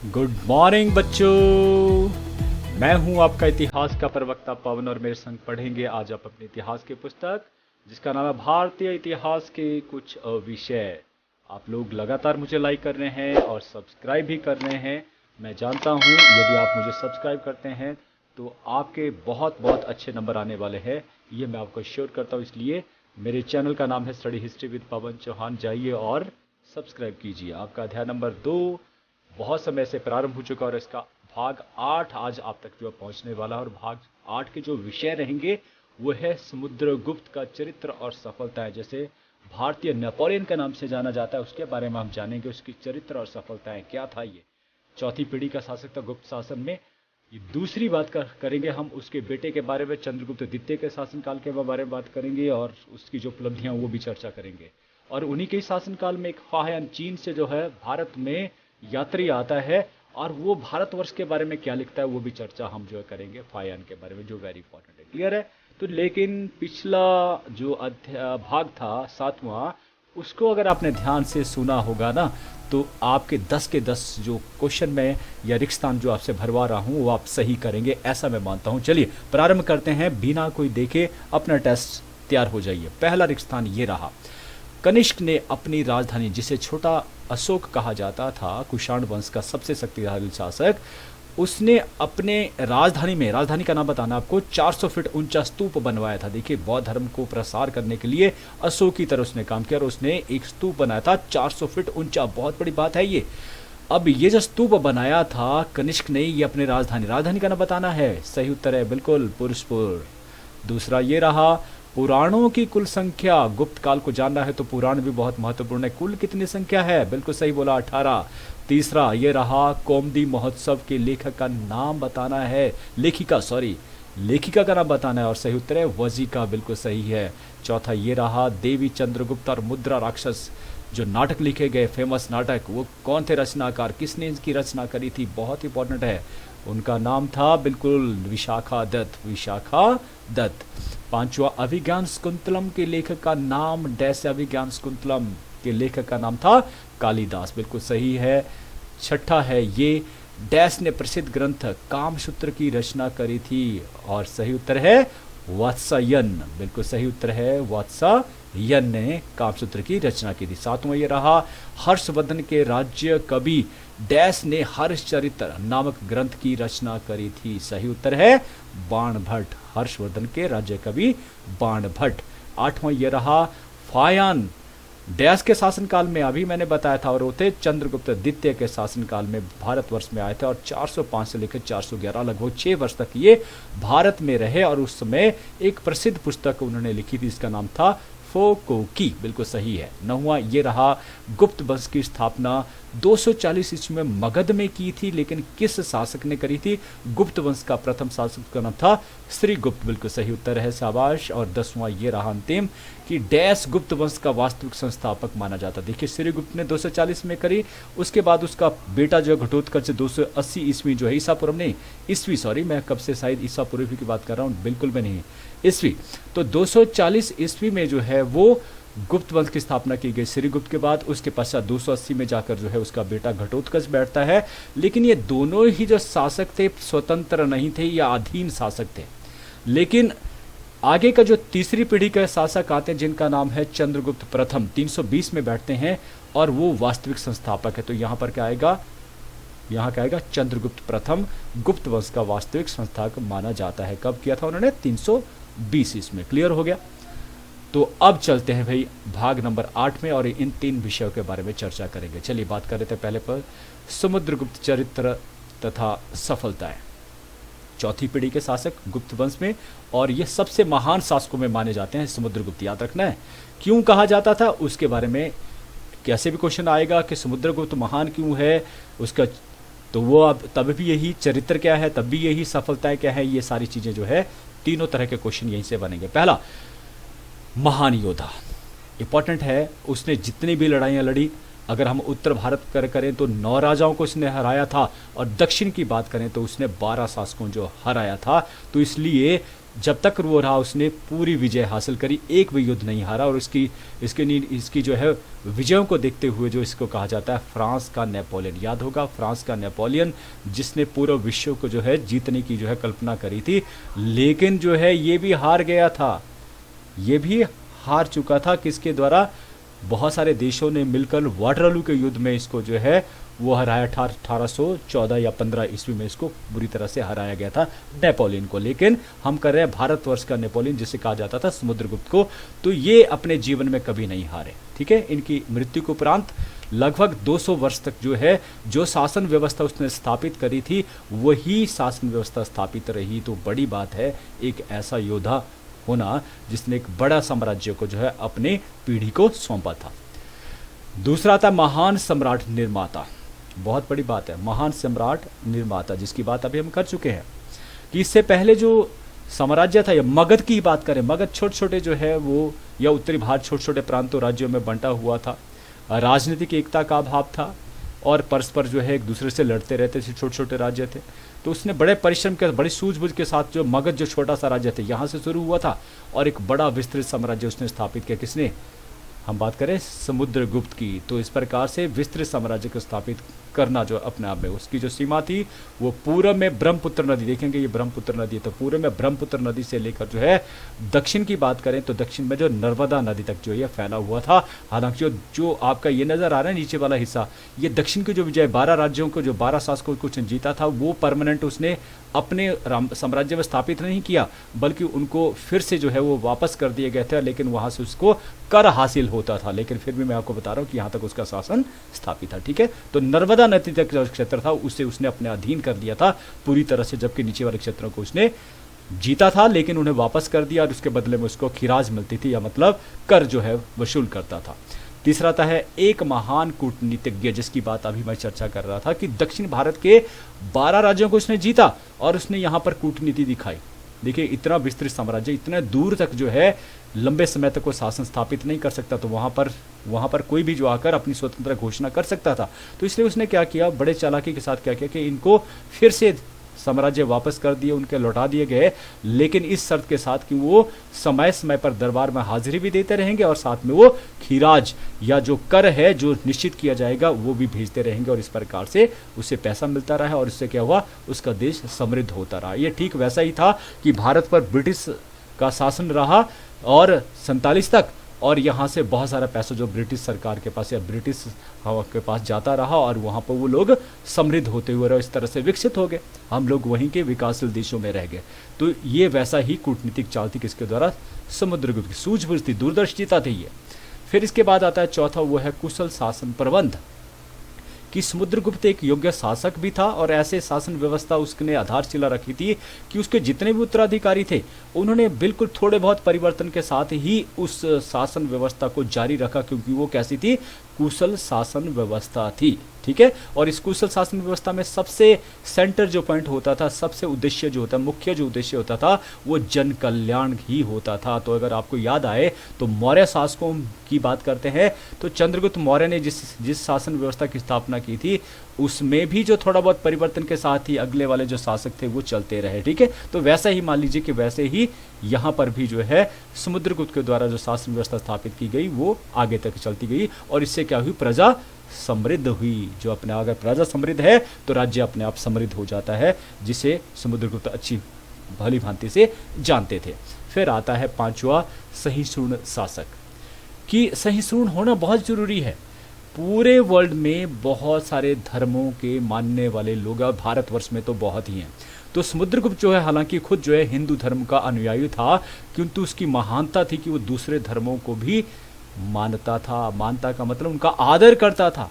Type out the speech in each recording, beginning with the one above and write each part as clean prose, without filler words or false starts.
Good morning बच्चों। मैं हूं आपका इतिहास का प्रवक्ता पवन और मेरे संग पढ़ेंगे आज आप अपने इतिहास की पुस्तक जिसका नाम है भारतीय इतिहास के कुछ विषय। आप लोग लगातार मुझे लाइक कर रहे हैं और सब्सक्राइब भी कर रहे हैं। मैं जानता हूं यदि आप मुझे सब्सक्राइब करते हैं तो आपके बहुत बहुत अच्छे नंबर आने वाले हैं, ये मैं आपको श्योर करता हूं। इसलिए मेरे चैनल का नाम है स्टडी हिस्ट्री विद पवन चौहान, जाइए और सब्सक्राइब कीजिए। आपका अध्याय नंबर 2 बहुत समय से प्रारंभ हो चुका और इसका भाग 8 आज आप तक जो पहुंचने वाला है। और भाग 8 के जो विषय रहेंगे वो है समुद्रगुप्त का चरित्र और सफलताएं। जैसे भारतीय नेपोलियन के नाम से जाना जाता है, उसके बारे में हम जानेंगे, उसकी चरित्र और सफलताएं क्या था। ये चौथी पीढ़ी का शासक था गुप्त शासन में। ये दूसरी बात करेंगे हम उसके बेटे के बारे में, चंद्रगुप्त द्वितीय के शासनकाल के बारे में बात करेंगे और उसकी जो उपलब्धियां वो भी चर्चा करेंगे। और उन्हीं के शासनकाल में एक फाहियान चीन से जो है भारत में यात्री आता है और वो भारतवर्ष के बारे में क्या लिखता है वो भी चर्चा हम जो है करेंगे फाहियान के बारे में, जो वेरी इंपॉर्टेंट है। क्लियर है? तो लेकिन पिछला जो भाग था 7वां, उसको अगर आपने ध्यान से सुना होगा ना तो आपके 10 के 10 जो क्वेश्चन में या रिक्तस्थान जो आपसे भरवा रहा हूं वो आप सही करेंगे, ऐसा मैं मानता हूं। चलिए प्रारंभ करते हैं, बिना कोई देखे अपना टेस्ट तैयार हो जाइए। पहला रिक्तस्थान ये रहा। कनिष्क ने अपनी राजधानी, जिसे छोटा अशोक कहा जाता था, कुषाण वंश का सबसे शक्तिशाली शासक, उसने अपने राजधानी में, राजधानी का नाम बताना आपको, 400 फीट ऊंचा स्तूप बनवाया था। देखिए बौद्ध धर्म को प्रसार करने के लिए अशोक की तरह उसने काम किया और उसने एक स्तूप बनाया था 400 फीट ऊंचा। बहुत बड़ी बात है ये। अब ये जो स्तूप बनाया था कनिष्क ने, ये अपने राजधानी का नाम बताना है। सही उत्तर है बिल्कुल पुरुषपुर। दूसरा ये रहा, पुराणों की कुल संख्या। गुप्त काल को जानना है तो पुराण भी बहुत महत्वपूर्ण है। कुल कितनी संख्या है? बिल्कुल सही बोला, 18। तीसरा ये रहा, कौमुदी महोत्सव के लेखक का नाम बताना है, लेखिका का नाम बताना है और सही उत्तर है वजिका, बिल्कुल सही है। चौथा ये रहा, देवी चंद्रगुप्त और मुद्रा राक्षस, जो नाटक लिखे गए फेमस नाटक, वो कौन थे रचनाकार, किसने इनकी रचना करी थी, बहुत इंपॉर्टेंट है। उनका नाम था बिल्कुल विशाखा दत्त। पांचवा, अभिज्ञान शकुंतलम के लेखक का नाम डैश, अभिज्ञान शकुंतलम के लेखक का नाम था कालिदास, बिल्कुल सही है। छठा है ये, डैश ने प्रसिद्ध ग्रंथ कामसूत्र की रचना करी थी और सही उत्तर है वात्स्यायन, बिल्कुल सही उत्तर है वात्स्यायन ने कामसूत्र की रचना की थी। सातवां ये रहा, हर्षवर्धन के राज्य कवि डैश ने हर्षचरित्र नामक ग्रंथ की रचना करी थी। सही उत्तर है बाणभट्ट, हर्षवर्धन के राज्य कवि बाणभट्ट। आठवां ये रहा, फायान डैश के शासनकाल में, अभी मैंने बताया था, और वो थे चंद्रगुप्त द्वितीय के शासनकाल में भारतवर्ष में आए थे और 405 से लेकर 411 लगभग 6 वर्ष तक ये भारत में रहे। और उस समय एक प्रसिद्ध पुस्तक उन्होंने लिखी थी, इसका नाम था फोकोकी, बिल्कुल सही है। नौवां ये रहा, गुप्त वंश की स्थापना 240 ईस्वी में मगध में की थी, लेकिन किस शासक ने करी थी? गुप्त वंश का प्रथम शासक का नाम था श्रीगुप्त, बिल्कुल सही उत्तर है, शाबाश। और 10वां ये रहा अंतिम, कि डैश गुप्त वंश का वास्तविक संस्थापक माना जाता। देखिए श्रीगुप्त ने 240 में करी, उसके बाद उसका बेटा जो घटोत्कच 280 ईस्वी जो है, ईसा पूर्व नहीं, ईस्वी, सॉरी, मैं कब से शायद ईसा पूर्व की बात कर रहा हूँ, बिल्कुल भी नहीं, ईस्वी। तो 240 ईस्वी में जो है वो गुप्त वंश की स्थापना की गई श्रीगुप्त के बाद। उसके पश्चात 280 में जाकर जो है उसका बेटा घटोत्कच बैठता है। लेकिन ये दोनों ही जो शासक थे स्वतंत्र नहीं थे या अधीन शासक थे। लेकिन आगे का जो तीसरी पीढ़ी के शासक आते हैं जिनका नाम है चंद्रगुप्त प्रथम, 320 में बैठते हैं और वो वास्तविक संस्थापक है। तो यहाँ पर क्या आएगा? यहाँ क्या आएगा? चंद्रगुप्त प्रथम गुप्त वंश का वास्तविक संस्थापक माना जाता है। कब किया था उन्होंने? 320 ईस्वी में। क्लियर हो गया? तो अब चलते हैं भाई भाग नंबर 8 में और इन 3 विषयों के बारे में चर्चा करेंगे। चलिए बात कर रहे थे पहले पर समुद्रगुप्त चरित्र तथा सफलताएं। चौथी पीढ़ी के शासक गुप्त वंश में, और ये सबसे महान शासकों में माने जाते हैं समुद्रगुप्त, याद रखना है। क्यों कहा जाता था उसके बारे में कैसे भी क्वेश्चन आएगा कि समुद्रगुप्त महान क्यों है उसका, तो वो अब तब भी यही चरित्र क्या है, तब भी यही सफलताएं क्या है, ये सारी चीजें जो है तीनों तरह के क्वेश्चन यहीं से बनेंगे। पहला, महान योद्धा, इंपॉर्टेंट है, उसने जितनी भी लड़ाइयाँ लड़ी अगर हम उत्तर भारत करें तो 9 राजाओं को उसने हराया था, और दक्षिण की बात करें तो उसने 12 शासकों जो हराया था। तो इसलिए जब तक वो रहा उसने पूरी विजय हासिल करी, एक भी युद्ध नहीं हारा। और इसकी जो है विजयों को देखते हुए जो इसको कहा जाता है फ्रांस का नेपोलियन। याद होगा फ्रांस का नेपोलियन, जिसने पूरे विश्व को जो है जीतने की जो है कल्पना करी थी, लेकिन जो है ये भी हार गया था। ये भी हार चुका था किसके द्वारा? बहुत सारे देशों ने मिलकर वाटरलू के युद्ध में इसको जो है वो हराया। 1814 या 15 ईस्वी में इसको बुरी तरह से हराया गया था नेपोलियन को। लेकिन हम कर रहे हैं भारतवर्ष का नेपोलियन, जिसे कहा जाता था समुद्रगुप्त को। तो ये अपने जीवन में कभी नहीं हारे, ठीक है। इनकी मृत्यु के उपरांत लगभग 200 वर्ष तक जो है जो शासन व्यवस्था उसने स्थापित करी थी वही शासन व्यवस्था स्थापित रही। तो बड़ी बात है एक ऐसा योद्धा होना जिसने एक बड़ा साम्राज्य को जो है अपने पीढ़ी को सौंपा था। दूसरा था महान सम्राट निर्माता। बहुत बड़ी बात है, महान सम्राट निर्माता, जिसकी बात अभी हम कर चुके हैं कि इससे पहले जो साम्राज्य था, या मगध की बात करें, मगध छोटे छोटे जो है वो, या उत्तरी भारत छोटे छोटे प्रांतों राज्यों में बंटा हुआ था। राजनीतिक एकता का अभाव था और परस्पर जो है एक दूसरे से लड़ते रहते थे, छोटे छोटे राज्य थे। तो उसने बड़े परिश्रम के, बड़ी सूझबूझ के साथ जो मगध जो छोटा सा राज्य था यहाँ से शुरू हुआ था और एक बड़ा विस्तृत साम्राज्य उसने स्थापित किया। किसने? हम बात करें समुद्रगुप्त की। तो इस प्रकार से विस्तृत साम्राज्य को स्थापित करना जो अपने आप में, उसकी जो सीमा थी वो पूर्व में ब्रह्मपुत्र नदी, देखेंगे ये ब्रह्मपुत्र नदी है, तो पूर्व में ब्रह्मपुत्र नदी से लेकर जो है दक्षिण की बात करें तो दक्षिण में जो नर्मदा नदी तक जो ये फैला हुआ था। हालांकि जो आपका ये नजर आ रहा है नीचे वाला हिस्सा, ये दक्षिण की जो विजय 12 राज्यों को, जो 12 शासकों को जीता था, वो परमानेंट उसने अपने साम्राज्य में स्थापित नहीं किया, बल्कि उनको फिर से जो है वो वापस कर दिए गए थे। लेकिन वहां से उसको कर हासिल होता था, लेकिन फिर भी मैं आपको बता रहा हूं कि यहां तक उसका शासन स्थापित था, ठीक है। तो नर्मदा नदी तक जो क्षेत्र था उसे उसने अपने अधीन कर लिया था पूरी तरह से, जबकि नीचे वाले क्षेत्रों को उसने जीता था लेकिन उन्हें वापस कर दिया, और उसके बदले में उसको खिराज मिलती थी, या मतलब कर जो है वसूल करता था। तीसरा था है एक महान कूटनीतिज्ञ, जिसकी बात अभी मैं चर्चा कर रहा था कि दक्षिण भारत के 12 राज्यों को उसने जीता और उसने यहां पर कूटनीति दिखाई। देखिए इतना विस्तृत साम्राज्य, इतने दूर तक जो है लंबे समय तक वो शासन स्थापित नहीं कर सकता, तो वहां पर कोई भी जो आकर अपनी स्वतंत्रता घोषणा कर सकता था। तो इसलिए उसने क्या किया, बड़े चालाकी के साथ क्या किया कि इनको फिर से साम्राज्य वापस कर दिए, उनके लौटा दिए गए, लेकिन इस शर्त के साथ कि वो समय समय पर दरबार में हाजिरी भी देते रहेंगे और साथ में वो खीराज या जो कर है जो निश्चित किया जाएगा वो भी भेजते रहेंगे, और इस प्रकार से उसे पैसा मिलता रहा और इससे क्या हुआ, उसका देश समृद्ध होता रहा। ये ठीक वैसा ही था कि भारत पर ब्रिटिश का शासन रहा और 47 तक, और यहाँ से बहुत सारा पैसा जो ब्रिटिश सरकार के पास या ब्रिटिश के पास जाता रहा और वहाँ पर वो लोग समृद्ध होते हुए और इस तरह से विकसित हो गए, हम लोग वहीं के विकासशील देशों में रह गए। तो ये वैसा ही कूटनीतिक चाल थी किसके द्वारा, समुद्रगुप्त की। सूझबूझ थी, दूरदर्शिता थी ये। फिर इसके बाद आता है चौथा, वो है कुशल शासन प्रबंध, कि समुद्रगुप्त एक योग्य शासक भी था और ऐसे शासन व्यवस्था उसने आधारशिला रखी थी कि उसके जितने भी उत्तराधिकारी थे उन्होंने बिल्कुल थोड़े बहुत परिवर्तन के साथ ही उस शासन व्यवस्था को जारी रखा, क्योंकि वो कैसी थी, कुशल शासन व्यवस्था थी, ठीक है। और इस कुशल शासन व्यवस्था में सबसे सेंटर जो पॉइंट होता था, सबसे उद्देश्य जो होता, मुख्य जो उद्देश्य होता था वो जन कल्याण ही होता था। तो अगर आपको याद आए तो मौर्य शासकों की बात करते हैं तो चंद्रगुप्त मौर्य ने जिस शासन व्यवस्था की स्थापना की थी उसमें भी जो थोड़ा बहुत परिवर्तन के साथ ही अगले वाले जो शासक थे वो चलते रहे, ठीक है। तो वैसा ही मान लीजिए कि वैसे ही यहाँ पर भी जो है समुद्रगुप्त के द्वारा जो शासन व्यवस्था स्थापित की गई वो आगे तक चलती गई, और इससे क्या हुई, प्रजा समृद्ध हुई। जो अपने, अगर प्रजा समृद्ध है तो राज्य अपने आप समृद्ध हो जाता है, जिसे समुद्रगुप्त अच्छी भली भांति से जानते थे। फिर आता है पांचवा, सहिष्णु शासक, कि सहिष्णु होना बहुत जरूरी है। पूरे वर्ल्ड में बहुत सारे धर्मों के मानने वाले लोग और भारतवर्ष में तो बहुत ही हैं। तो समुद्रगुप्त जो है हालांकि खुद जो है हिंदू धर्म का अनुयायी था, किंतु उसकी महानता थी कि वो दूसरे धर्मों को भी मानता था। मानता का मतलब उनका आदर करता था।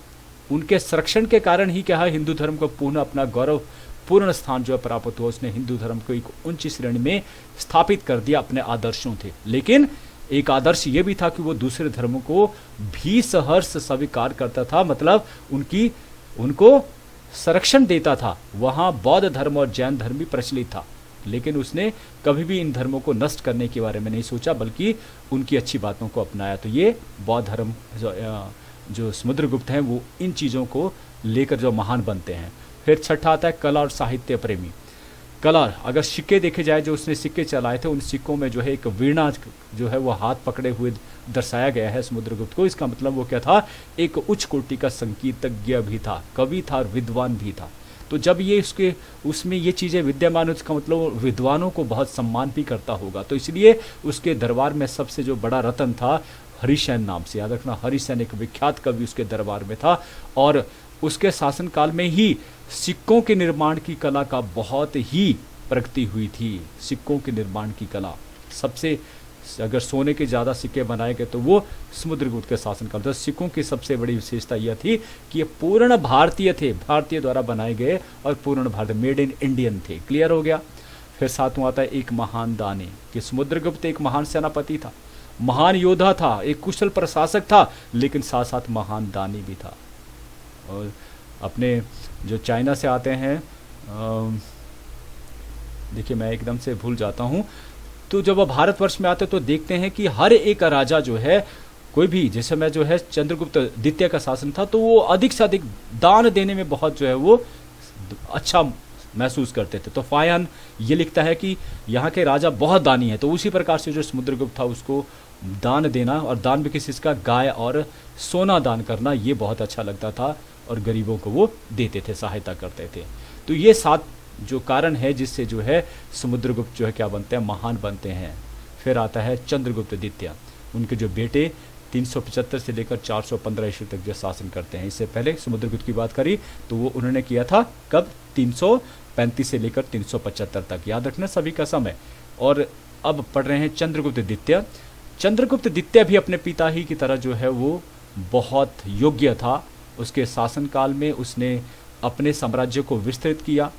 उनके संरक्षण के कारण ही क्या है, हिंदू धर्म को पुनः अपना गौरव पूर्ण स्थान जो है प्राप्त हुआ। उसने हिंदू धर्म को एक ऊंची श्रेणी में स्थापित कर दिया अपने आदर्शों थे। लेकिन एक आदर्श ये भी था कि वो दूसरे धर्मों को भी सहर्ष स्वीकार करता था, मतलब उनको संरक्षण देता था। वहां बौद्ध धर्म और जैन धर्म भी प्रचलित था, लेकिन उसने कभी भी इन धर्मों को नष्ट करने के बारे में नहीं सोचा, बल्कि उनकी अच्छी बातों को अपनाया। तो ये बौद्ध धर्म जो समुद्रगुप्त हैं वो इन चीज़ों को लेकर जो महान बनते हैं। फिर छठा आता है कला और साहित्य प्रेमी। कला, अगर सिक्के देखे जाए जो उसने सिक्के चलाए थे, उन सिक्कों में जो है एक वीणा जो है वो हाथ पकड़े हुए दर्शाया गया है समुद्रगुप्त को। इसका मतलब वो क्या था, एक उच्च कोटि का संगीतज्ञ भी था, कवि था और विद्वान भी था। तो जब ये उसमें ये चीज़ें विद्यमान है, उसका मतलब विद्वानों को बहुत सम्मान भी करता होगा। तो इसलिए उसके दरबार में सबसे जो बड़ा रत्न था हरिसेन नाम से, याद रखना, हरिसेन एक विख्यात कवि उसके दरबार में था। और उसके शासनकाल में ही सिक्कों के निर्माण की कला का बहुत ही प्रगति हुई थी। सिक्कों के निर्माण की कला सबसे, अगर सोने के ज़्यादा सिक्के बनाए गए तो वो समुद्रगुप्त के शासनकाल। तो सिक्कों की सबसे बड़ी विशेषता यह थी कि ये पूर्ण भारतीय थे, भारतीय द्वारा बनाए गए और पूर्ण भारतीय, मेड इन इंडियन थे। क्लियर हो गया। फिर सातवां आता है एक महान दानी, कि समुद्रगुप्त एक महान सेनापति था, महान योद्धा था, एक कुशल प्रशासक था, लेकिन साथ साथ महान दानी भी था। और अपने जो चाइना से आते हैं, देखिए मैं एकदम से भूल जाता हूँ, तो जब वह भारतवर्ष में आते तो देखते हैं कि हर एक राजा जो है, कोई भी, जैसे मैं जो है चंद्रगुप्त द्वितीय का शासन था, तो वो अधिक से अधिक दान देने में बहुत जो है वो अच्छा महसूस करते थे। तो फायान ये लिखता है कि यहाँ के राजा बहुत दानी हैं। तो उसी प्रकार से जो समुद्रगुप्त था उसको दान देना, और दान भी किसी का गाय और सोना दान करना, ये बहुत अच्छा लगता था और गरीबों को वो देते थे, सहायता करते थे। तो ये 7 जो कारण है जिससे जो है समुद्रगुप्त जो है क्या बनते हैं, महान बनते हैं। फिर आता है चंद्रगुप्त द्वितीय, उनके जो बेटे 375 से लेकर 415 ईस्वी तक जो शासन करते हैं। इससे पहले समुद्रगुप्त की बात करी तो वो उन्होंने किया था कब, 335 से लेकर 375 तक, याद रखना सभी का समय। और अब पढ़ रहे हैं चंद्रगुप्त द्वितीय। चंद्रगुप्त द्वितीय भी अपने पिता ही की तरह जो है वो बहुत योग्य था। उसके शासनकाल में उसने अपने साम्राज्य को विस्तृत किया।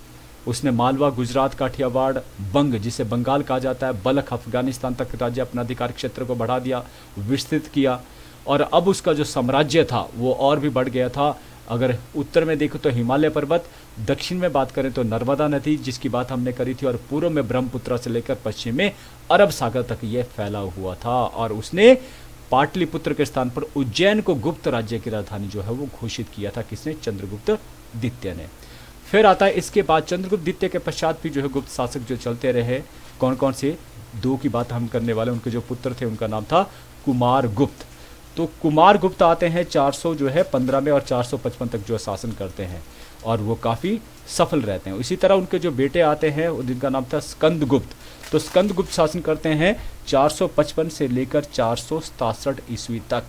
उसने मालवा, गुजरात, काठियावाड़, बंग जिसे बंगाल कहा जाता है, बल्ख, अफगानिस्तान तक राज्य अपना अधिकार क्षेत्र को बढ़ा दिया, विस्तृत किया। और अब उसका जो साम्राज्य था वो और भी बढ़ गया था। अगर उत्तर में देखो तो हिमालय पर्वत, दक्षिण में बात करें तो नर्मदा नदी जिसकी बात हमने करी थी, और पूर्व में ब्रह्मपुत्र से लेकर पश्चिम में अरब सागर तक ये फैला हुआ था। और उसने पाटलिपुत्र के स्थान पर उज्जैन को गुप्त राज्य की राजधानी जो है वो घोषित किया था। किसने? चंद्रगुप्त द्वितीय ने। फिर आता है इसके बाद चंद्रगुप्त द्वितीय के पश्चात भी जो है गुप्त शासक जो चलते रहे। कौन कौन से? 2 की बात हम करने वाले। उनके जो पुत्र थे उनका नाम था कुमार गुप्त। तो कुमार गुप्त आते हैं 400 जो है 15 में और 455 तक जो शासन करते हैं और वो काफ़ी सफल रहते हैं। इसी तरह उनके जो बेटे आते हैं जिनका नाम था स्कंदगुप्त। तो स्कंदगुप्त शासन करते हैं 455 से लेकर 467 ईस्वी तक,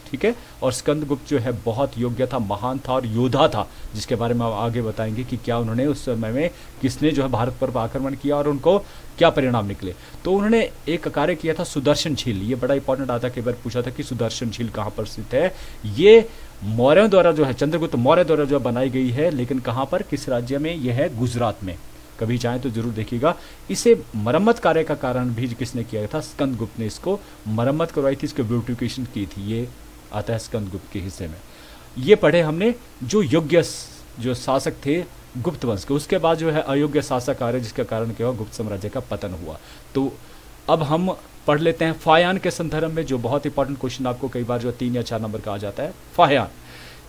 ठीक है। और स्कंदगुप्त जो है बहुत योग्य था, महान था और योद्धा था, जिसके बारे में हम आगे बताएंगे कि क्या उन्होंने उस समय में किसने जो है भारत पर आक्रमण किया और उनको क्या परिणाम निकले। तो उन्होंने एक कार्य किया था सुदर्शन झील। ये बड़ा इंपॉर्टेंट आता है, कई बार पूछा था कि सुदर्शन झील कहाँ पर स्थित है। ये मौर्यों द्वारा जो है, चंद्रगुप्त मौर्य द्वारा जो बनाई गई है, लेकिन कहाँ पर, किस राज्य में? यह है गुजरात में। कभी चाहें तो जरूर देखिएगा। इसे मरम्मत कार्य का कारण भी किसने किया था? स्कंदगुप्त ने इसको मरम्मत करवाई थी, इसकी ब्यूटिफिकेशन की थी। ये आता है स्कंदगुप्त के हिस्से में। ये पढ़े हमने जो योग्य जो शासक थे गुप्त वंश के। उसके बाद जो है अयोग्य शासक आ रहे, जिसके कारण क्या हुआ? गुप्त साम्राज्य का पतन हुआ। तो अब हम पढ़ लेते हैं फायान के संदर्भ में, जो बहुत इंपॉर्टेंट क्वेश्चन आपको कई बार जो 3 या 4 नंबर का आ जाता है। फायान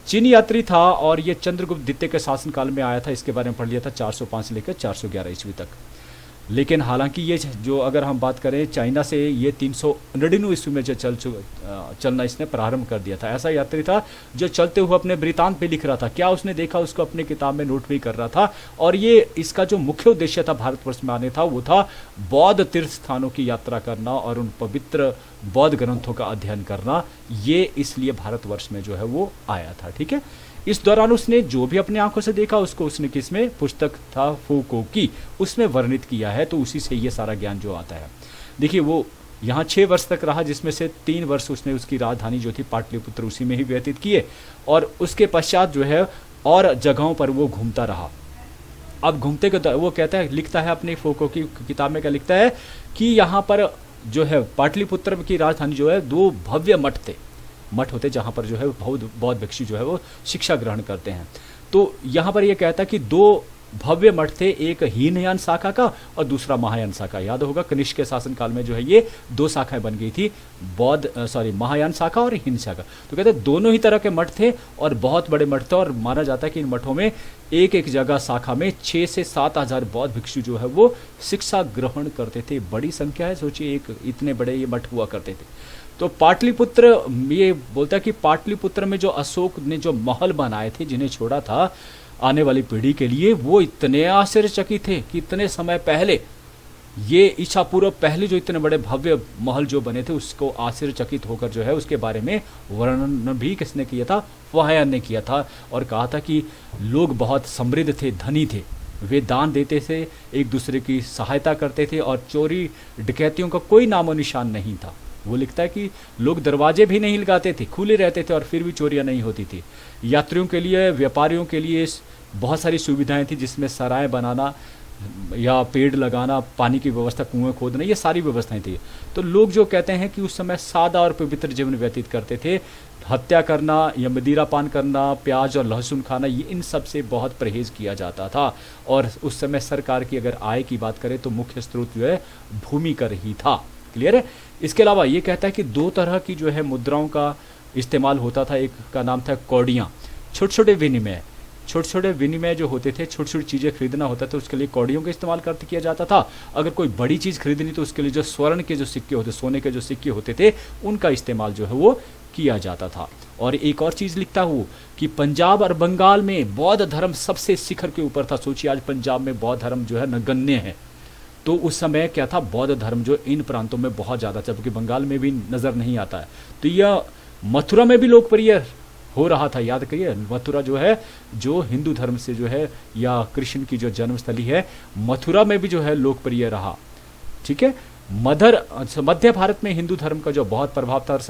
चीनी यात्री था और ये चंद्रगुप्त द्वितीय के शासनकाल में आया था। इसके बारे में पढ़ लिया था 405 से लेकर 411 ईस्वी तक। लेकिन हालांकि ये जो अगर हम बात करें चाइना से, ये 399 ईस्वी में जो चलना इसने प्रारंभ कर दिया था। ऐसा यात्री था जो चलते हुए अपने वृतांत पे लिख रहा था। क्या उसने देखा उसको अपने किताब में नोट भी कर रहा था। और ये इसका जो मुख्य उद्देश्य था भारतवर्ष में आने था वो था बौद्ध तीर्थ स्थानों की यात्रा करना और उन पवित्र बौद्ध ग्रंथों का अध्ययन करना। ये इसलिए भारतवर्ष में जो है वो आया था, ठीक है। इस दौरान उसने जो भी अपने आंखों से देखा उसको उसने किसमें? पुस्तक था फूको की, उसमें वर्णित किया है। तो उसी से ये सारा ज्ञान जो आता है। देखिए वो यहाँ 6 वर्ष तक रहा, जिसमें से 3 वर्ष उसने उसकी राजधानी जो थी पाटलिपुत्र उसी में ही व्यतीत किए। और उसके पश्चात जो है और जगहों पर वो घूमता रहा। अब घूमते के वो कहता है, लिखता है अपनी फोको की किताब में, क्या लिखता है कि यहाँ पर जो है पाटलिपुत्र की राजधानी जो है 2 भव्य मठ होते जहाँ पर जो है बौद्ध भिक्षु जो है वो शिक्षा ग्रहण करते हैं। तो यहाँ पर ये कहता है कि 2 भव्य मठ थे, एक हीनयान शाखा का और दूसरा महायान शाखा। याद होगा कनिष्क के शासनकाल में जो है ये दो शाखाएं बन गई थी, महायान शाखा और हीन शाखा। तो कहते हैं दोनों ही तरह के मठ थे और बहुत बड़े मठ थे, और माना जाता है कि इन मठों में एक एक जगह शाखा में 6 से 7 हजार बौद्ध भिक्षु जो है वो शिक्षा ग्रहण करते थे। बड़ी संख्या है, सोचिए एक इतने बड़े ये मठ हुआ करते थे। तो पाटलिपुत्र, ये बोलता है कि पाटलिपुत्र में जो अशोक ने जो महल बनाए थे, जिन्हें छोड़ा था आने वाली पीढ़ी के लिए, वो इतने आश्चर्यचकित थे कि इतने समय पहले, ये ईसा पूर्व पहले जो इतने बड़े भव्य महल जो बने थे, उसको आश्चर्यचकित होकर जो है उसके बारे में वर्णन भी किसने किया था? फाहियान ने किया था, और कहा था कि लोग बहुत समृद्ध थे, धनी थे, वे दान देते थे, एक दूसरे की सहायता करते थे, और चोरी डकैतियों का कोई नामो निशान नहीं था। वो लिखता है कि लोग दरवाजे भी नहीं लगाते थे, खुले रहते थे, और फिर भी चोरियां नहीं होती थी। यात्रियों के लिए, व्यापारियों के लिए बहुत सारी सुविधाएं थी, जिसमें सराय बनाना या पेड़ लगाना, पानी की व्यवस्था, कुएं खोदना, ये सारी व्यवस्थाएं थी। तो लोग जो कहते हैं कि उस समय सादा और पवित्र जीवन व्यतीत करते थे। हत्या करना या मदिरा पान करना, प्याज और लहसुन खाना, ये इन सब से बहुत परहेज किया जाता था। और उस समय सरकार की अगर आय की बात करें तो मुख्य स्रोत जो है भूमि कर ही था। क्लियर है? इसके अलावा ये कहता है कि दो तरह की जो है मुद्राओं का इस्तेमाल होता था। एक का नाम था कौड़ियाँ, छोटे छोटे विनिमय जो होते थे, छोटी छोटी चीज़ें खरीदना होता था, उसके लिए कौड़ियों का इस्तेमाल किया जाता था। अगर कोई बड़ी चीज़ खरीदनी तो उसके लिए जो स्वर्ण के जो सिक्के होते, सोने के जो सिक्के होते थे, उनका इस्तेमाल जो है वो किया जाता था। और एक और चीज़ लिखता हूँ कि पंजाब और बंगाल में बौद्ध धर्म सबसे शिखर के ऊपर था। सोचिए आज पंजाब में बौद्ध धर्म जो है नगण्य है, तो उस समय क्या था, बौद्ध धर्म जो इन प्रांतों में बहुत ज़्यादा, जबकि बंगाल में भी नज़र नहीं आता है। तो यह मथुरा में भी लोकप्रिय हो रहा था। याद करिए, मथुरा जो है, जो हिंदू धर्म से जो है, या कृष्ण की जो जन्मस्थली है, मथुरा में भी जो है लोकप्रिय रहा। ठीक है। मध्य भारत में हिंदू धर्म का जो बहुत प्रभाव था, और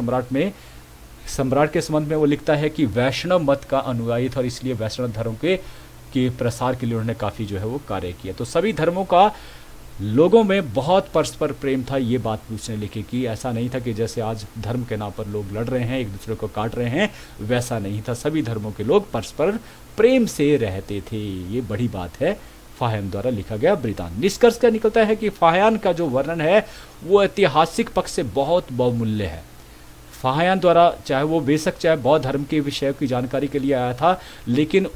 सम्राट के संबंध में वो लिखता है कि वैष्णव मत का अनुयायी था, और इसलिए वैष्णव धर्म के प्रसार के लिए उन्होंने काफ़ी जो है वो कार्य किया। तो सभी धर्मों का लोगों में बहुत परस्पर प्रेम था। ये बात उसने लिखी कि ऐसा नहीं था कि जैसे आज धर्म के नाम पर लोग लड़ रहे हैं, एक दूसरे को काट रहे हैं, वैसा नहीं था। सभी धर्मों के लोग परस्पर प्रेम से रहते थे। ये बड़ी बात है, फाहियान द्वारा लिखा गया वृत्तांत। निष्कर्ष का निकलता है कि फाहियान का जो वर्णन है वो ऐतिहासिक पक्ष से बहुत बहुमूल्य है। फाहियान द्वारा, चाहे वो बेशक चाहे बौद्ध धर्म के विषय की जानकारी के लिए आया था, लेकिन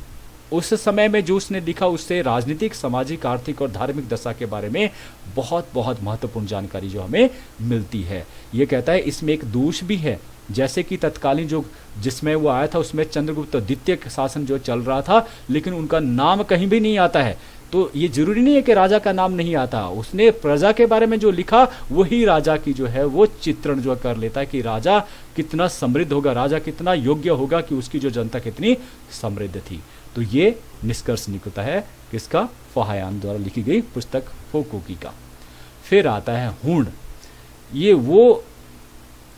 उस समय में जो उसने लिखा उससे राजनीतिक, सामाजिक, आर्थिक और धार्मिक दशा के बारे में बहुत बहुत महत्वपूर्ण जानकारी जो हमें मिलती है। ये कहता है इसमें एक दोष भी है, जैसे कि तत्कालीन जो जिसमें वो आया था उसमें चंद्रगुप्त द्वितीय शासन जो चल रहा था, लेकिन उनका नाम कहीं भी नहीं आता है। तो ये जरूरी नहीं है कि राजा का नाम नहीं आता, उसने प्रजा के बारे में जो लिखा वही राजा की जो है वो चित्रण जो कर लेता है कि राजा कितना समृद्ध होगा, राजा कितना योग्य होगा, कि उसकी जो जनता कितनी समृद्ध थी। तो ये निष्कर्ष निकलता है किसका? फाहियान द्वारा लिखी गई पुस्तक होकोकी का। फिर आता है हूण। ये वो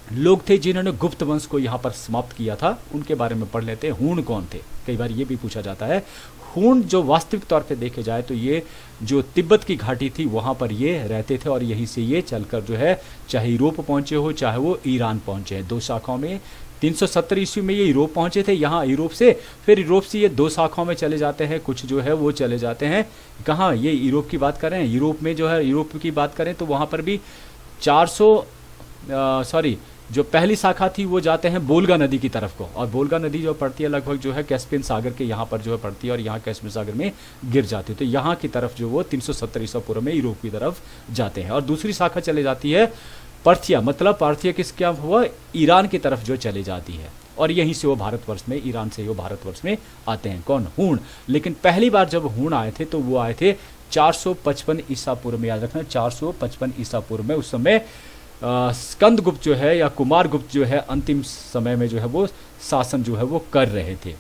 लोग थे जिन्होंने गुप्त वंश को यहाँ पर समाप्त किया था, उनके बारे में पढ़ लेते हैं। हूण कौन थे? कई बार ये भी पूछा जाता है। हूण जो वास्तविक तौर पे देखे जाए तो ये जो तिब्बत की घाटी थी वहाँ पर ये रहते थे, और यहीं से ये चलकर जो है चाहे यूरोप पहुँचे हो चाहे वो ईरान पहुँचे हैं। दो शाखाओं में 370 ईस्वी में ये यूरोप पहुँचे थे, यहाँ यूरोप से, फिर यूरोप से ये दो शाखाओं में चले जाते हैं। कुछ जो है वो चले जाते हैं कहाँ, ये यूरोप की बात करें, यूरोप में जो है यूरोप की बात करें तो वहाँ पर भी 400 जो पहली शाखा थी वो जाते हैं बोल्गा नदी की तरफ को, और बोल्गा नदी जो पड़ती है लगभग जो है कैस्पियन सागर के यहाँ पर जो है पड़ती है, और यहाँ कैस्पियन सागर में गिर जाती है। तो यहाँ की तरफ जो वो 370 ईसा पूर्व में यूरोप की तरफ जाते हैं। और दूसरी शाखा चले जाती है पर्थिया, मतलब पार्थिया किस क्या हुआ, ईरान की तरफ जो चले जाती है, और यहीं से वो भारतवर्ष में, ईरान से वो भारतवर्ष में आते हैं। कौन? हूण। लेकिन पहली बार जब हूण आए थे तो वो आए थे 455 ईसा पूर्व में। याद रखना 455 ईसा पूर्व में। उस समय स्कंदगुप्त जो है या कुमारगुप्त जो है अंतिम समय में जो है वो शासन जो है वो कर रहे थे।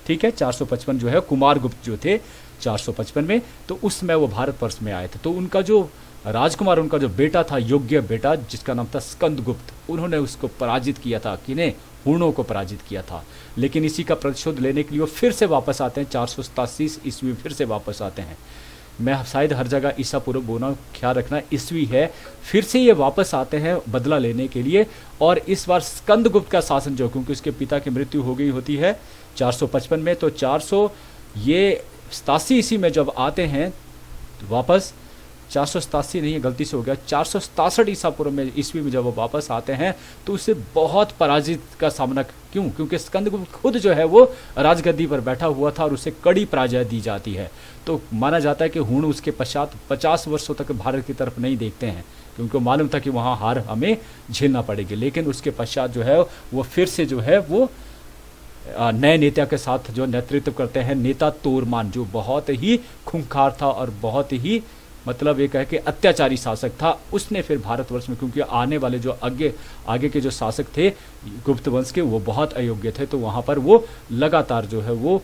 ठीक है, 455 जो है कुमारगुप्त जो थे 455 में, तो उस समय वो भारतवर्ष में आए थे। तो उनका जो राजकुमार, उनका जो बेटा था, योग्य बेटा, जिसका नाम था स्कंदगुप्त, उन्होंने उसको पराजित किया था, किन्हें? हूणों को पराजित किया था। लेकिन इसी का प्रतिशोध लेने के लिए वो फिर से वापस आते हैं, 487 ईस्वी फिर से वापस आते हैं। मैं शायद हर जगह ईसा पूर्व बोलना, ख्याल रखना ईस्वी है। फिर से ये वापस आते हैं बदला लेने के लिए, और इस बार स्कंदगुप्त का शासन जो, क्योंकि उसके पिता की मृत्यु हो गई होती है 455 में, तो 400 ये 87 ईस्वी में जब आते हैं तो वापस, 487 नहीं है, गलती से हो गया, 467 ईसा पूर्व में ईस्वी में जब वो वापस आते हैं तो उसे बहुत पराजित का सामना, क्यों? क्योंकि स्कंदगुप्त खुद जो है वो राजगद्दी पर बैठा हुआ था और उसे कड़ी पराजय दी जाती है। तो माना जाता है कि हुण उसके पश्चात 50 वर्षों तक भारत की तरफ नहीं देखते हैं, क्योंकि मालूम था कि वहाँ हार हमें झेलना पड़ेगी। लेकिन उसके पश्चात जो है वो फिर से जो है वो नए नेता के साथ जो नेतृत्व करते हैं, नेता तोरमान, जो बहुत ही खूंखार था और बहुत ही मतलब एक है कि अत्याचारी शासक था। उसने फिर भारतवर्ष में, क्योंकि आने वाले जो आगे के जो शासक थे गुप्त वंश के, वो बहुत अयोग्य थे, तो वहाँ पर वो लगातार जो है वो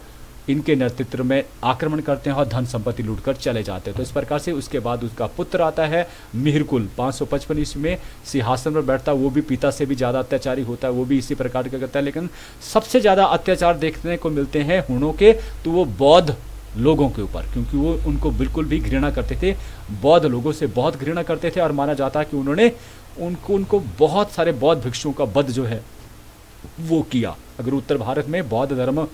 इनके नेतृत्व में आक्रमण करते हैं और धन संपत्ति लूटकर चले जाते हैं। तो इस प्रकार से उसके बाद उसका पुत्र आता है मिहिरकुल, 555 ईस्वी में सिंहासन पर बैठता है। वो भी पिता से भी ज़्यादा अत्याचारी होता है, वो भी इसी प्रकार का करता है। लेकिन सबसे ज़्यादा अत्याचार देखने को मिलते हैं हुणों के, तो वो बौद्ध लोगों के ऊपर, क्योंकि वो उनको बिल्कुल भी घृणा करते थे, बौद्ध लोगों से बहुत घृणा करते थे। और माना जाता है कि उन्होंने उनको बहुत सारे बौद्ध भिक्षुओं का वध जो है वो किया। अगर उत्तर भारत में बौद्ध धर्म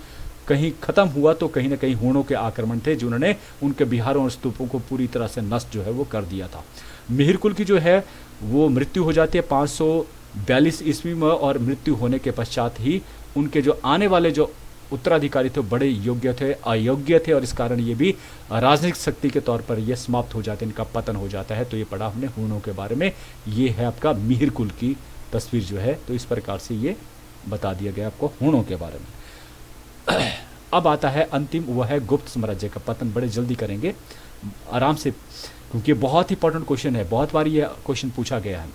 कहीं खत्म हुआ तो कहीं ना कहीं हुणों के आक्रमण थे, जिन्होंने उनके बिहारों और स्तूपों को पूरी तरह से नष्ट जो है वो कर दिया था। मिहिरकुल की जो है वो मृत्यु हो जाती है 542 ईस्वी में, और मृत्यु होने के पश्चात ही उनके जो आने वाले जो उत्तराधिकारी थे बड़े योग्य थे, अयोग्य थे, और इस कारण ये भी राजनीतिक शक्ति के तौर पर ये समाप्त हो जाते हैं, इनका पतन हो जाता है। तो ये पढ़ा हमने हुणों के बारे में। ये है आपका मिहिरकुल की तस्वीर जो है, तो इस प्रकार से ये बता दिया गया आपको हुणों के बारे में। अब आता है अंतिम, वह है गुप्त साम्राज्य का पतन। बड़े जल्दी करेंगे आराम से, क्योंकि बहुत इंपॉर्टेंट क्वेश्चन है, बहुत बार ये क्वेश्चन पूछा गया है।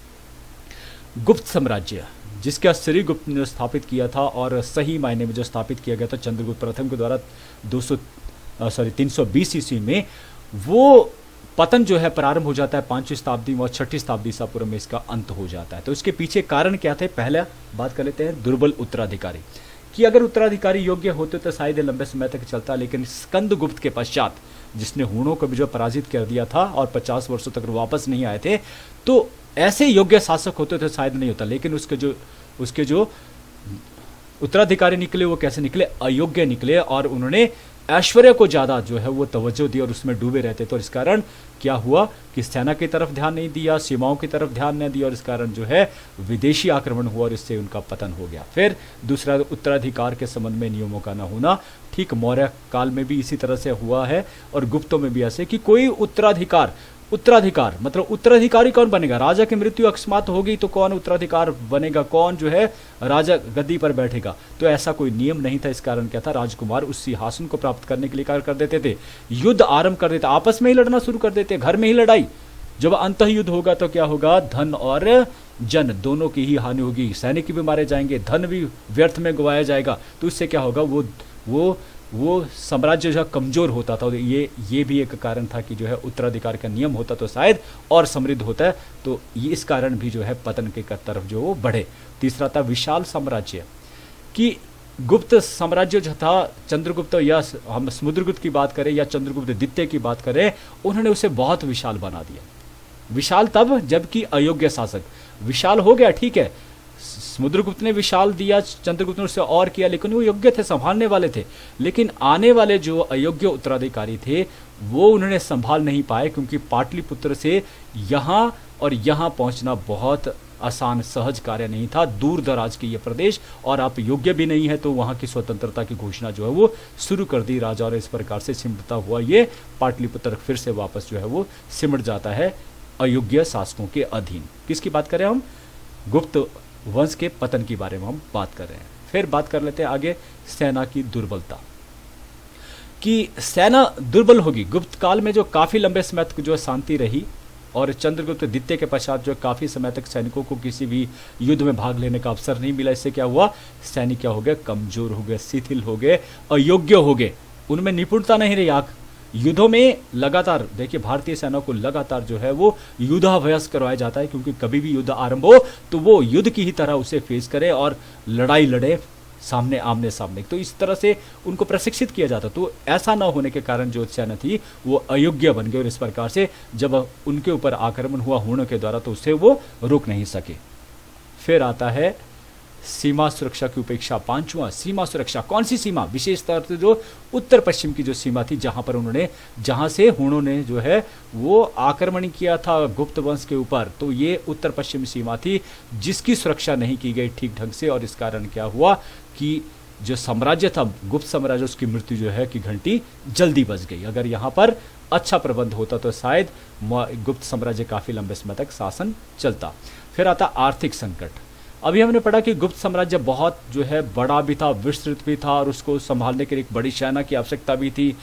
गुप्त साम्राज्य जिसका श्रीगुप्त ने स्थापित किया था, और सही मायने में जो स्थापित किया गया था चंद्रगुप्त प्रथम के द्वारा 320 ईस्वी में, वो पतन जो है प्रारंभ हो जाता है 5वीं शताब्दी में, और 6ठी शताब्दी ईसा पूर्व में इसका अंत हो जाता है। तो इसके पीछे कारण क्या थे? पहला बात कर लेते हैं दुर्बल उत्तराधिकारी, कि अगर उत्तराधिकारी योग्य होते तो शायद लंबे समय तक चलता। लेकिन स्कंदगुप्त के पश्चात, जिसने हुणों को भी जो पराजित कर दिया था और 50 वर्षों तक वापस नहीं आए थे, तो ऐसे योग्य शासक होते तो शायद नहीं होता। लेकिन उसके जो उत्तराधिकारी निकले वो कैसे निकले? अयोग्य निकले, और उन्होंने ऐश्वर्य को ज़्यादा जो है वो तवज्जो दी और उसमें डूबे रहते। तो इस कारण क्या हुआ कि सेना की तरफ ध्यान नहीं दिया, सीमाओं की तरफ ध्यान नहीं दिया, और इस कारण जो है विदेशी आक्रमण हुआ और इससे उनका पतन हो गया। फिर दूसरा, उत्तराधिकार के संबंध में नियमों का न होना। ठीक मौर्य काल में भी इसी तरह से हुआ है, और गुप्तों में भी ऐसे कि कोई उत्तराधिकार मतलब उत्तराधिकारी कौन बनेगा? राजा की मृत्यु अकस्मात होगी तो कौन उत्तराधिकार बनेगा, कौन जो है राजा गद्दी पर बैठेगा? तो ऐसा कोई नियम नहीं था। इस कारण क्या था, राजकुमार उस सिंहासन को प्राप्त करने के लिए कार्य कर देते थे, युद्ध आरंभ कर देते, आपस में ही लड़ना शुरू कर देते, घर में ही लड़ाई। जब अंत युद्ध होगा तो क्या होगा? धन और जन दोनों की ही हानि होगी, सैनिक भी मारे जाएंगे, धन भी व्यर्थ में गवाया जाएगा। तो इससे क्या होगा, वो साम्राज्य जो कमजोर होता था। ये भी एक कारण था कि जो है उत्तराधिकार का नियम होता तो शायद और समृद्ध होता है। तो ये इस कारण भी जो है पतन के तरफ जो वो बढ़े। तीसरा था विशाल साम्राज्य, कि गुप्त साम्राज्य जो था, चंद्रगुप्त या हम समुद्रगुप्त की बात करें या चंद्रगुप्त द्वितीय की बात करें, उन्होंने उसे बहुत विशाल बना दिया। विशाल तब जबकि अयोग्य शासक, विशाल हो गया ठीक है, समुद्रगुप्त ने विशाल दिया, चंद्रगुप्त ने उससे और किया, लेकिन वो योग्य थे, संभालने वाले थे। लेकिन आने वाले जो अयोग्य उत्तराधिकारी थे वो उन्होंने संभाल नहीं पाए, क्योंकि पाटलिपुत्र से यहाँ और यहाँ पहुँचना बहुत आसान सहज कार्य नहीं था। दूर दराज के ये प्रदेश, और आप योग्य भी नहीं है, तो वहाँ की स्वतंत्रता की घोषणा जो है वो शुरू कर दी राजा, और इस प्रकार से सिमटता हुआ ये पाटलिपुत्र फिर से वापस जो है वो सिमट जाता है अयोग्य शासकों के अधीन। किसकी बात करें हम? गुप्त वंश के पतन की बारे में हम बात कर रहे हैं। फिर बात कर लेते हैं आगे सेना की दुर्बलता, कि सेना दुर्बल होगी। गुप्त काल में जो काफ़ी लंबे समय तक जो शांति रही, और चंद्रगुप्त द्वितीय के पश्चात जो काफ़ी समय तक सैनिकों को किसी भी युद्ध में भाग लेने का अवसर नहीं मिला। इससे क्या हुआ, सैनिक क्या हो गए, कमजोर हो गए, शिथिल हो गए, अयोग्य हो गए, उनमें निपुणता नहीं रही। युद्धों में लगातार देखिए, भारतीय सेना को लगातार जो है वो युद्धाभ्यास करवाया जाता है, क्योंकि कभी भी युद्ध आरंभ हो तो वो युद्ध की ही तरह उसे फेस करे और लड़ाई लड़े सामने आमने सामने। तो इस तरह से उनको प्रशिक्षित किया जाता। तो ऐसा ना होने के कारण जो सेना थी वो अयोग्य बन गई, और इस प्रकार से जब उनके ऊपर आक्रमण हुआ हुणों के द्वारा तो उसे वो रोक नहीं सके। फिर आता है सीमा सुरक्षा की उपेक्षा। पांचवा, सीमा सुरक्षा। कौन सी सीमा? विशेष तौर से जो उत्तर पश्चिम की जो सीमा थी, जहां से हुणों ने जो है वो आक्रमण किया था गुप्त वंश के ऊपर, तो ये उत्तर पश्चिम सीमा थी जिसकी सुरक्षा नहीं की गई ठीक ढंग से, और इस कारण क्या हुआ कि जो साम्राज्य था गुप्त साम्राज्य, उसकी मृत्यु जो है कि घंटी जल्दी बज गई। अगर यहाँ पर अच्छा प्रबंध होता तो शायद गुप्त साम्राज्य काफी लंबे समय तक शासन चलता। फिर आता आर्थिक संकट। अभी हमने पढ़ा कि गुप्त साम्राज्य बहुत जो है बड़ा भी था, विस्तृत भी था, और उसको संभालने के लिए एक बड़ी सेना की आवश्यकता भी थी,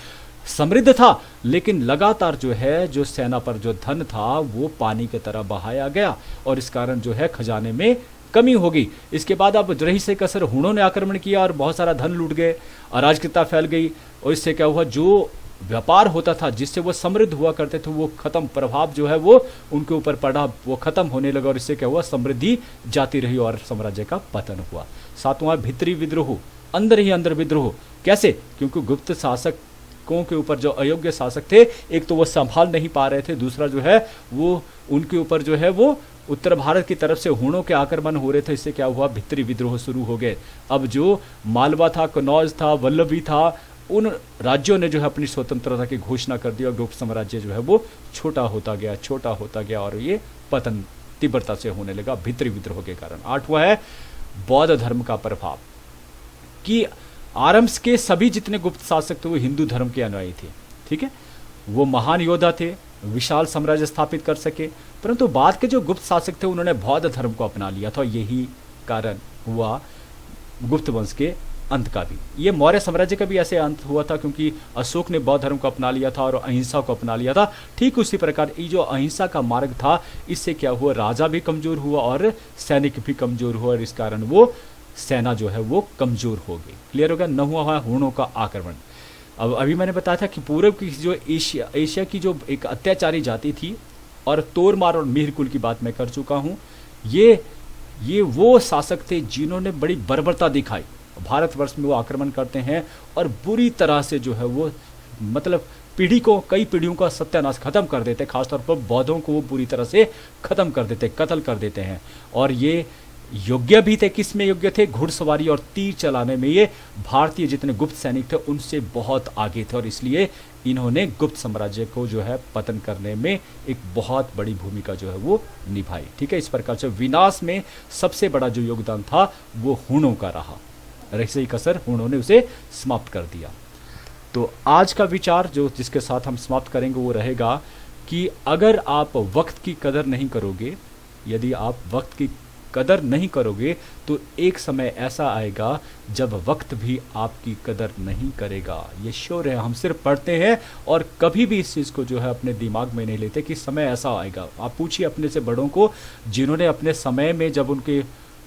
समृद्ध था, लेकिन लगातार जो है जो सेना पर जो धन था वो पानी की तरह बहाया गया, और इस कारण जो है खजाने में कमी होगी। इसके बाद अब रही से कसर हुणों ने आक्रमण किया और बहुत सारा धन लूट गए, अराजकता फैल गई, और इससे क्या हुआ, जो व्यापार होता था जिससे वो समृद्ध हुआ करते थे वो खत्म, प्रभाव जो है वो उनके ऊपर पड़ा, वो खत्म होने लगा, और इससे क्या हुआ, समृद्धि जाती रही और साम्राज्य का पतन हुआ। सातवां, भीतरी विद्रोह, अंदर ही अंदर विद्रोह। कैसे? क्योंकि गुप्त शासकों के ऊपर जो अयोग्य शासक थे, एक तो वो संभाल नहीं पा रहे थे, दूसरा जो है वो उनके ऊपर जो है वो उत्तर भारत की तरफ से हुणों के आक्रमण हो रहे थे, इससे क्या हुआ, भीतरी विद्रोह शुरू हो गए। अब जो मालवा था, कनौज था, वल्लभी था, उन राज्यों ने जो है अपनी स्वतंत्रता की घोषणा कर दी, और गुप्त साम्राज्य जो है वो छोटा होता गया, और ये पतन तीव्रता से होने लगा भीतरी विद्रोह के कारण। आठवां है बौद्ध धर्म का प्रभाव, कि आरंभ के सभी जितने गुप्त शासक थे वो हिंदू धर्म के अनुयायी थे, ठीक है, वो महान योद्धा थे, विशाल साम्राज्य स्थापित कर सके, परंतु बाद के जो गुप्त शासक थे उन्होंने बौद्ध धर्म को अपना लिया था, यही कारण हुआ गुप्त वंश के अंत का भी। ये मौर्य साम्राज्य का भी ऐसे अंत हुआ था, क्योंकि अशोक ने बौद्ध धर्म को अपना लिया था और अहिंसा को अपना लिया था। ठीक उसी प्रकार ये जो अहिंसा का मार्ग था, इससे क्या हुआ, राजा भी कमजोर हुआ और सैनिक भी कमजोर हुआ, और इस कारण वो सेना जो है वो कमजोर हो गई। क्लियर होगा? न हुआ हुणों का आक्रमण। अब अभी मैंने बताया था कि पूर्व की जो एशिया की जो एक अत्याचारी जाति थी, और तोरमार और मिहिर की बात मैं कर चुका हूँ, ये वो शासक थे जिन्होंने बड़ी बर्बरता दिखाई। भारतवर्ष में वो आक्रमण करते हैं और बुरी तरह से जो है वो मतलब कई पीढ़ियों का सत्यानाश खत्म कर देते, खासतौर पर बौद्धों को वो बुरी तरह से खत्म कर देते, कत्ल कर देते हैं। और ये योग्य भी थे, किस में योग्य थे, घुड़सवारी और तीर चलाने में ये भारतीय जितने गुप्त सैनिक थे उनसे बहुत आगे थे, और इसलिए इन्होंने गुप्त साम्राज्य को जो है पतन करने में एक बहुत बड़ी भूमिका जो है वो निभाई। ठीक है, इस प्रकार से विनाश में सबसे बड़ा जो योगदान था वो हुणों का रहा, ऐसे ही कसर उन्होंने उसे समाप्त कर दिया। तो आज का विचार जो जिसके साथ हम समाप्त करेंगे वो रहेगा कि अगर आप वक्त की कदर नहीं करोगे, यदि आप वक्त की कदर नहीं करोगे तो एक समय ऐसा आएगा जब वक्त भी आपकी कदर नहीं करेगा। ये श्योर है, हम सिर्फ पढ़ते हैं और कभी भी इस चीज़ को जो है अपने दिमाग में नहीं लेते कि समय ऐसा आएगा। आप पूछिए अपने से बड़ों को जिन्होंने अपने समय में जब उनके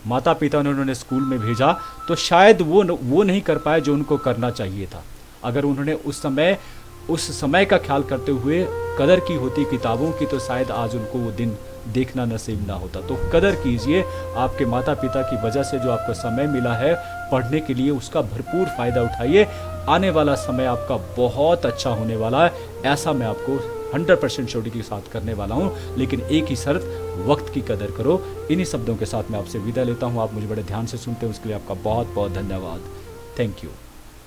माता पिता ने उन्होंने स्कूल में भेजा तो शायद वो नहीं कर पाए जो उनको करना चाहिए था। अगर उन्होंने उस समय का ख्याल करते हुए कदर की होती किताबों की तो शायद आज उनको वो दिन देखना नसीब ना होता। तो कदर कीजिए, आपके माता पिता की वजह से जो आपको समय मिला है पढ़ने के लिए उसका भरपूर फ़ायदा उठाइए। आने वाला समय आपका बहुत अच्छा होने वाला है, ऐसा मैं आपको 100% श्योरिटी के साथ करने वाला हूँ। लेकिन एक ही शर्त, वक्त की कदर करो। इन्हीं शब्दों के साथ मैं आपसे विदा लेता हूँ। आप मुझे बड़े ध्यान से सुनते हैं, उसके लिए आपका बहुत बहुत धन्यवाद। Thank you.